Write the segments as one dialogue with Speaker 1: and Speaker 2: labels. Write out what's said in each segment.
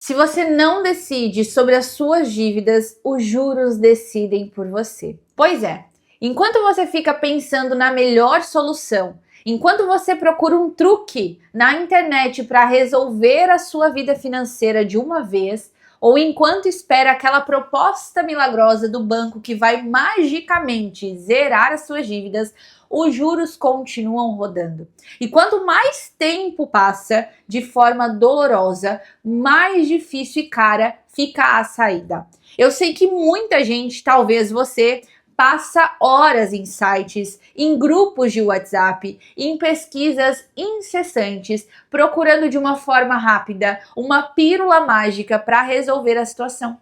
Speaker 1: Se você não decide sobre as suas dívidas, os juros decidem por você. Pois é, enquanto você fica pensando na melhor solução, enquanto você procura um truque na internet para resolver a sua vida financeira de uma vez, ou enquanto espera aquela proposta milagrosa do banco que vai magicamente zerar as suas dívidas, os juros continuam rodando. E quanto mais tempo passa de forma dolorosa, mais difícil e cara fica a saída. Eu sei que muita gente, talvez você, passa horas em sites, em grupos de WhatsApp, em pesquisas incessantes, procurando de uma forma rápida uma pílula mágica para resolver a situação.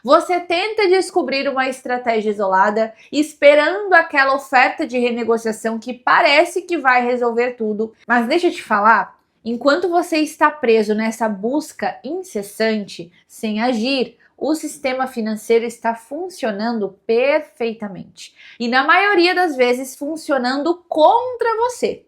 Speaker 1: Você tenta descobrir uma estratégia isolada, esperando aquela oferta de renegociação que parece que vai resolver tudo. Mas deixa eu te falar, enquanto você está preso nessa busca incessante, sem agir, o sistema financeiro está funcionando perfeitamente. E na maioria das vezes funcionando contra você.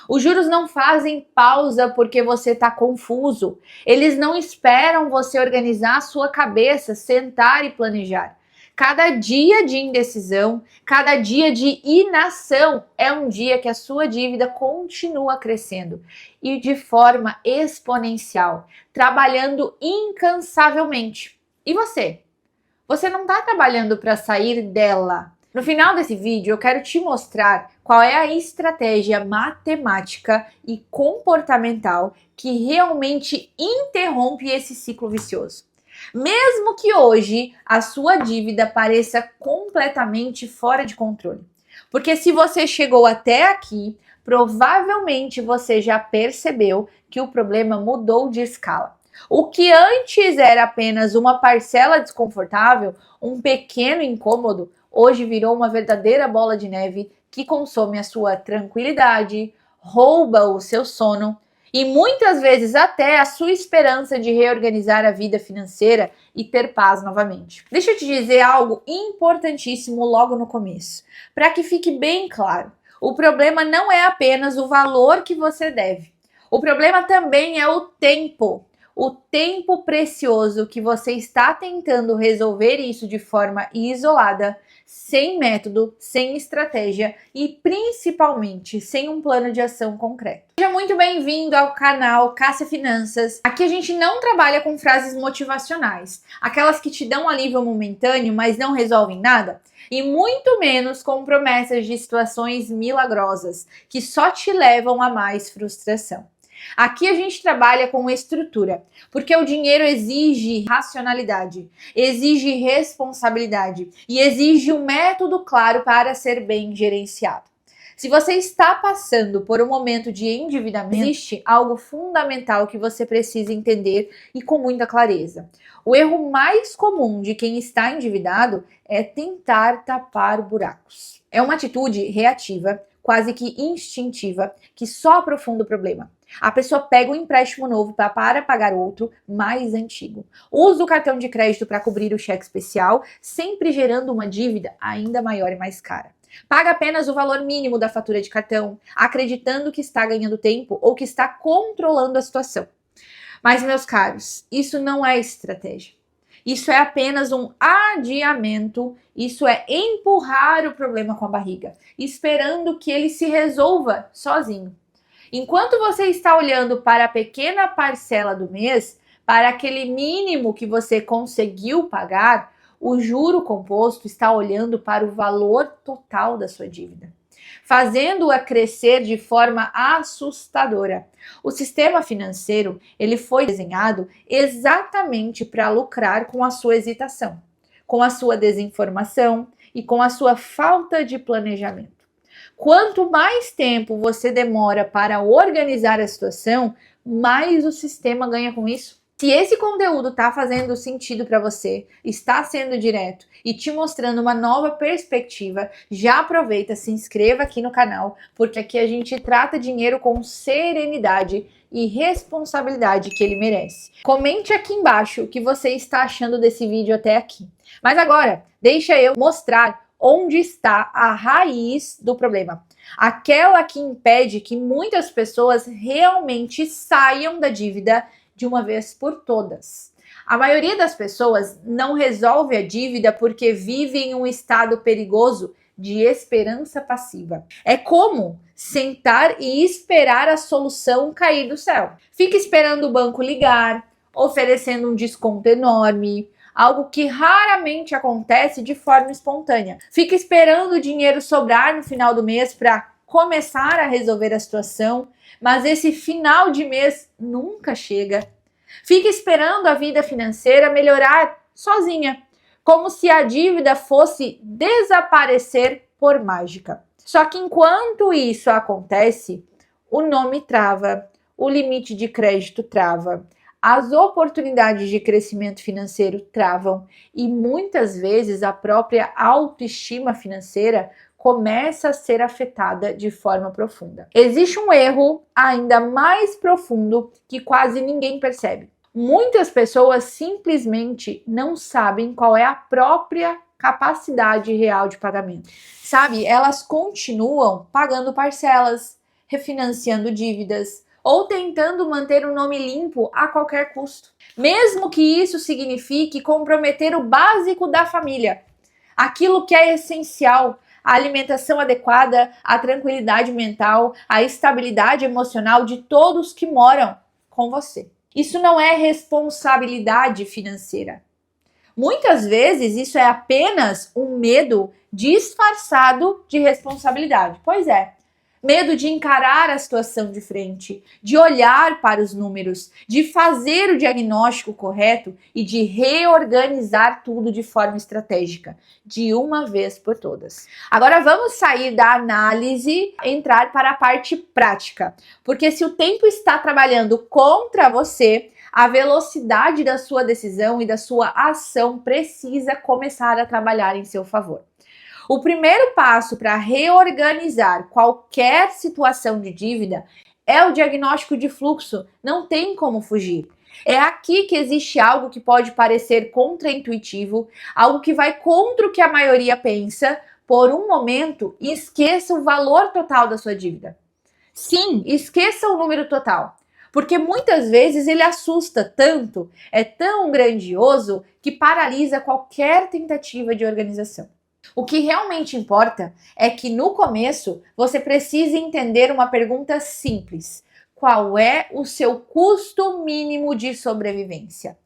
Speaker 1: Os juros não fazem pausa porque você está confuso. Eles não esperam você organizar a sua cabeça, sentar e planejar. Cada dia de indecisão, cada dia de inação é um dia que a sua dívida continua crescendo e de forma exponencial, trabalhando incansavelmente. E você? Você não está trabalhando para sair dela. No final desse vídeo, eu quero te mostrar qual é a estratégia matemática e comportamental que realmente interrompe esse ciclo vicioso. Mesmo que hoje a sua dívida pareça completamente fora de controle. Porque se você chegou até aqui, provavelmente você já percebeu que o problema mudou de escala. O que antes era apenas uma parcela desconfortável, um pequeno incômodo, hoje virou uma verdadeira bola de neve que consome a sua tranquilidade, rouba o seu sono e muitas vezes até a sua esperança de reorganizar a vida financeira e ter paz novamente. Deixa eu te dizer algo importantíssimo logo no começo, para que fique bem claro. O problema não é apenas o valor que você deve. O problema também é o tempo. O tempo precioso que você está tentando resolver isso de forma isolada, sem método, sem estratégia e principalmente sem um plano de ação concreto. Seja muito bem-vindo ao canal Cássia Finanças. Aqui a gente não trabalha com frases motivacionais, aquelas que te dão alívio momentâneo, mas não resolvem nada, e muito menos com promessas de situações milagrosas que só te levam a mais frustração. Aqui a gente trabalha com estrutura, porque o dinheiro exige racionalidade, exige responsabilidade e exige um método claro para ser bem gerenciado. Se você está passando por um momento de endividamento, existe algo fundamental que você precisa entender e com muita clareza. O erro mais comum de quem está endividado é tentar tapar buracos. É uma atitude reativa, quase que instintiva, que só aprofunda o problema. A pessoa pega um empréstimo novo para pagar outro mais antigo. Usa o cartão de crédito para cobrir o cheque especial, sempre gerando uma dívida ainda maior e mais cara. Paga apenas o valor mínimo da fatura de cartão, acreditando que está ganhando tempo ou que está controlando a situação. Mas, meus caros, isso não é estratégia. Isso é apenas um adiamento, isso é empurrar o problema com a barriga, esperando que ele se resolva sozinho. Enquanto você está olhando para a pequena parcela do mês, para aquele mínimo que você conseguiu pagar, o juro composto está olhando para o valor total da sua dívida, fazendo-a crescer de forma assustadora. O sistema financeiro, ele foi desenhado exatamente para lucrar com a sua hesitação, com a sua desinformação e com a sua falta de planejamento. Quanto mais tempo você demora para organizar a situação, mais o sistema ganha com isso. Se esse conteúdo está fazendo sentido para você, está sendo direto e te mostrando uma nova perspectiva, já aproveita, se inscreva aqui no canal, porque aqui a gente trata dinheiro com serenidade e responsabilidade que ele merece. Comente aqui embaixo o que você está achando desse vídeo até aqui. Mas agora, deixa eu mostrar onde está a raiz do problema. Aquela que impede que muitas pessoas realmente saiam da dívida de uma vez por todas. A maioria das pessoas não resolve a dívida porque vive em um estado perigoso de esperança passiva. É como sentar e esperar a solução cair do céu. Fica esperando o banco ligar, oferecendo um desconto enorme, algo que raramente acontece de forma espontânea. Fica esperando o dinheiro sobrar no final do mês para começar a resolver a situação, mas esse final de mês nunca chega. Fica esperando a vida financeira melhorar sozinha, como se a dívida fosse desaparecer por mágica. Só que enquanto isso acontece, o nome trava, o limite de crédito trava, as oportunidades de crescimento financeiro travam e muitas vezes a própria autoestima financeira começa a ser afetada de forma profunda. Existe um erro ainda mais profundo que quase ninguém percebe. Muitas pessoas simplesmente não sabem qual é a própria capacidade real de pagamento. Sabe, elas continuam pagando parcelas, refinanciando dívidas ou tentando manter o nome limpo a qualquer custo. Mesmo que isso signifique comprometer o básico da família, aquilo que é essencial, a alimentação adequada, a tranquilidade mental, a estabilidade emocional de todos que moram com você. Isso não é responsabilidade financeira. Muitas vezes isso é apenas um medo disfarçado de responsabilidade. Pois é, medo de encarar a situação de frente, de olhar para os números, de fazer o diagnóstico correto e de reorganizar tudo de forma estratégica, de uma vez por todas. Agora vamos sair da análise e entrar para a parte prática, porque se o tempo está trabalhando contra você, a velocidade da sua decisão e da sua ação precisa começar a trabalhar em seu favor. O primeiro passo para reorganizar qualquer situação de dívida é o diagnóstico de fluxo. Não tem como fugir. É aqui que existe algo que pode parecer contraintuitivo, algo que vai contra o que a maioria pensa. Por um momento, esqueça o valor total da sua dívida. Sim, esqueça o número total. Porque muitas vezes ele assusta tanto, é tão grandioso, que paralisa qualquer tentativa de organização. O que realmente importa é que no começo você precisa entender uma pergunta simples: qual é o seu custo mínimo de sobrevivência?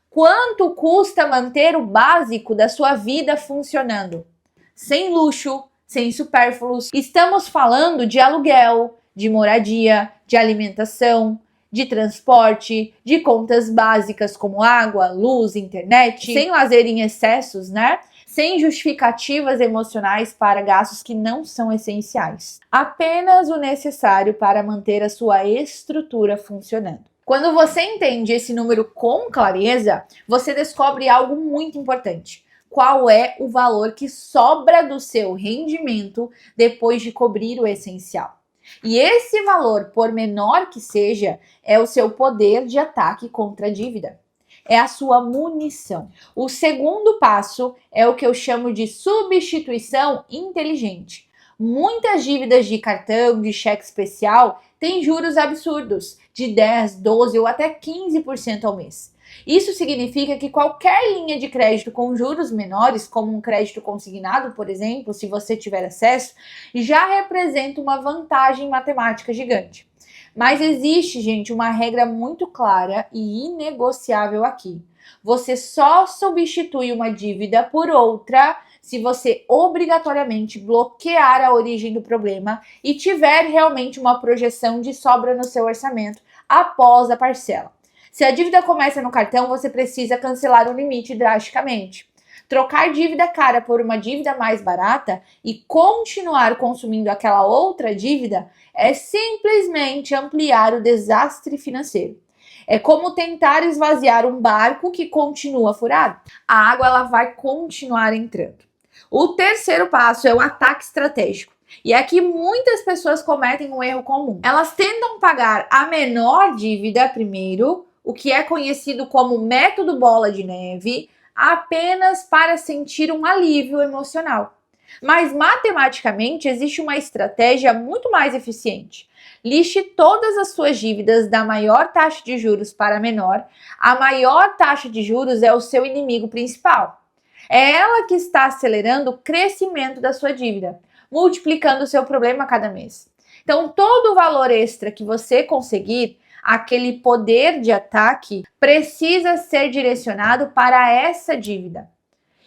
Speaker 1: Quanto custa manter o básico da sua vida funcionando? Sem luxo, sem supérfluos. Estamos falando de aluguel, de moradia, de alimentação, de transporte, de contas básicas como água, luz, internet, sem lazer em excessos, né? Sem justificativas emocionais para gastos que não são essenciais. Apenas o necessário para manter a sua estrutura funcionando. Quando você entende esse número com clareza, você descobre algo muito importante. Qual é o valor que sobra do seu rendimento depois de cobrir o essencial? E esse valor, por menor que seja, é o seu poder de ataque contra a dívida. É a sua munição. O segundo passo é o que eu chamo de substituição inteligente. Muitas dívidas de cartão, de cheque especial, têm juros absurdos, de 10, 12 ou até 15% ao mês. Isso significa que qualquer linha de crédito com juros menores, como um crédito consignado, por exemplo, se você tiver acesso, já representa uma vantagem matemática gigante. Mas existe, gente, uma regra muito clara e inegociável aqui. Você só substitui uma dívida por outra se você obrigatoriamente bloquear a origem do problema e tiver realmente uma projeção de sobra no seu orçamento após a parcela. Se a dívida começa no cartão, você precisa cancelar o limite drasticamente. Trocar dívida cara por uma dívida mais barata e continuar consumindo aquela outra dívida é simplesmente ampliar o desastre financeiro. É como tentar esvaziar um barco que continua furado. A água ela vai continuar entrando. O terceiro passo é o ataque estratégico. E aqui muitas pessoas cometem um erro comum. Elas tentam pagar a menor dívida primeiro, o que é conhecido como método bola de neve, apenas para sentir um alívio emocional. Mas matematicamente existe uma estratégia muito mais eficiente. Liste todas as suas dívidas da maior taxa de juros para a menor. A maior taxa de juros é o seu inimigo principal. É ela que está acelerando o crescimento da sua dívida, multiplicando o seu problema a cada mês. Então, todo o valor extra que você conseguir, aquele poder de ataque, precisa ser direcionado para essa dívida.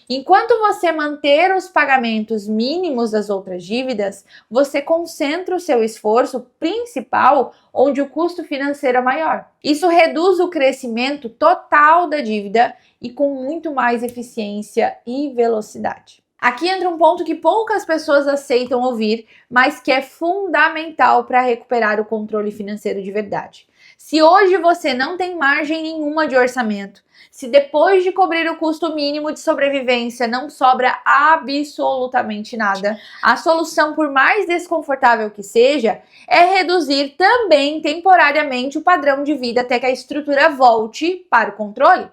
Speaker 1: Enquanto você manter os pagamentos mínimos das outras dívidas, você concentra o seu esforço principal onde o custo financeiro é maior. Isso reduz o crescimento total da dívida e com muito mais eficiência e velocidade. Aqui entra um ponto que poucas pessoas aceitam ouvir, mas que é fundamental para recuperar o controle financeiro de verdade. Se hoje você não tem margem nenhuma de orçamento, se depois de cobrir o custo mínimo de sobrevivência não sobra absolutamente nada, a solução, por mais desconfortável que seja, é reduzir também temporariamente o padrão de vida até que a estrutura volte para o controle.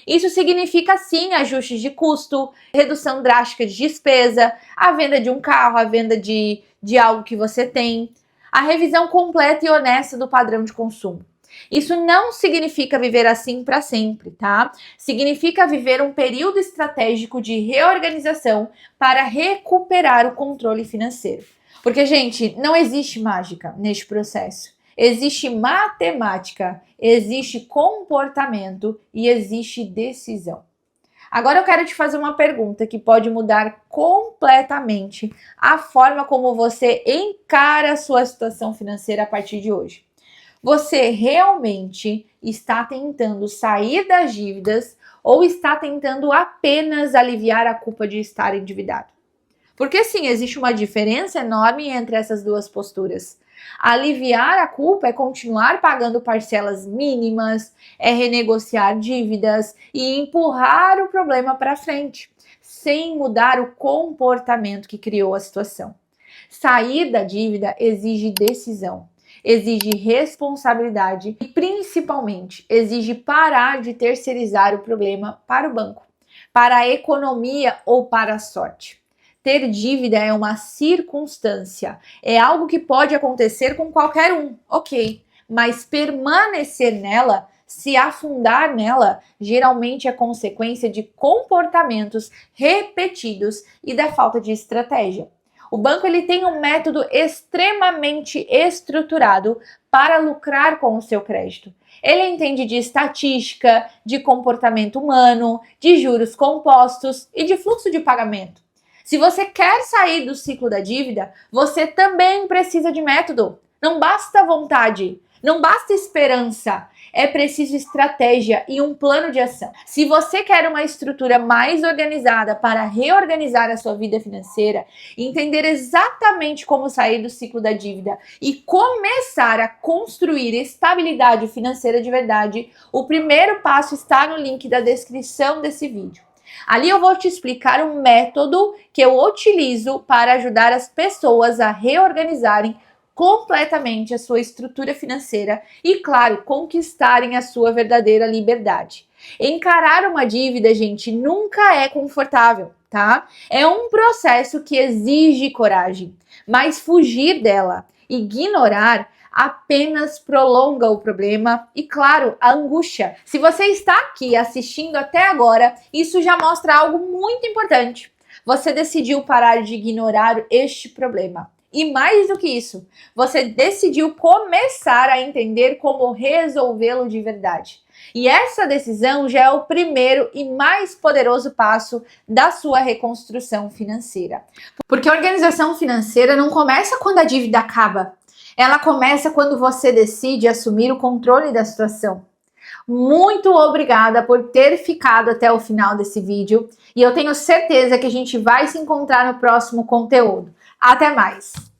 Speaker 1: Isso significa, sim, ajustes de custo, redução drástica de despesa, a venda de um carro, a venda de algo que você tem, a revisão completa e honesta do padrão de consumo. Isso não significa viver assim para sempre, tá? Significa viver um período estratégico de reorganização para recuperar o controle financeiro. Porque, gente, não existe mágica neste processo. Existe matemática, existe comportamento e existe decisão. Agora eu quero te fazer uma pergunta que pode mudar completamente a forma como você encara a sua situação financeira a partir de hoje. Você realmente está tentando sair das dívidas ou está tentando apenas aliviar a culpa de estar endividado? Porque sim, existe uma diferença enorme entre essas duas posturas. Aliviar a culpa é continuar pagando parcelas mínimas, é renegociar dívidas e empurrar o problema para frente, sem mudar o comportamento que criou a situação. Sair da dívida exige decisão, exige responsabilidade e, principalmente, exige parar de terceirizar o problema para o banco, para a economia ou para a sorte. Ter dívida é uma circunstância, é algo que pode acontecer com qualquer um, ok, mas permanecer nela, se afundar nela, geralmente é consequência de comportamentos repetidos e da falta de estratégia. O banco ele tem um método extremamente estruturado para lucrar com o seu crédito. Ele entende de estatística, de comportamento humano, de juros compostos e de fluxo de pagamento. Se você quer sair do ciclo da dívida, você também precisa de método. Não basta vontade, não basta esperança, é preciso estratégia e um plano de ação. Se você quer uma estrutura mais organizada para reorganizar a sua vida financeira, entender exatamente como sair do ciclo da dívida e começar a construir estabilidade financeira de verdade, o primeiro passo está no link da descrição desse vídeo. Ali eu vou te explicar um método que eu utilizo para ajudar as pessoas a reorganizarem completamente a sua estrutura financeira e, claro, conquistarem a sua verdadeira liberdade. Encarar uma dívida, gente, nunca é confortável, tá? É um processo que exige coragem, mas fugir dela, ignorar, apenas prolonga o problema e, claro, a angústia. Se você está aqui assistindo até agora, isso já mostra algo muito importante. Você decidiu parar de ignorar este problema. E mais do que isso, você decidiu começar a entender como resolvê-lo de verdade. E essa decisão já é o primeiro e mais poderoso passo da sua reconstrução financeira. Porque a organização financeira não começa quando a dívida acaba. Ela começa quando você decide assumir o controle da situação. Muito obrigada por ter ficado até o final desse vídeo e eu tenho certeza que a gente vai se encontrar no próximo conteúdo. Até mais!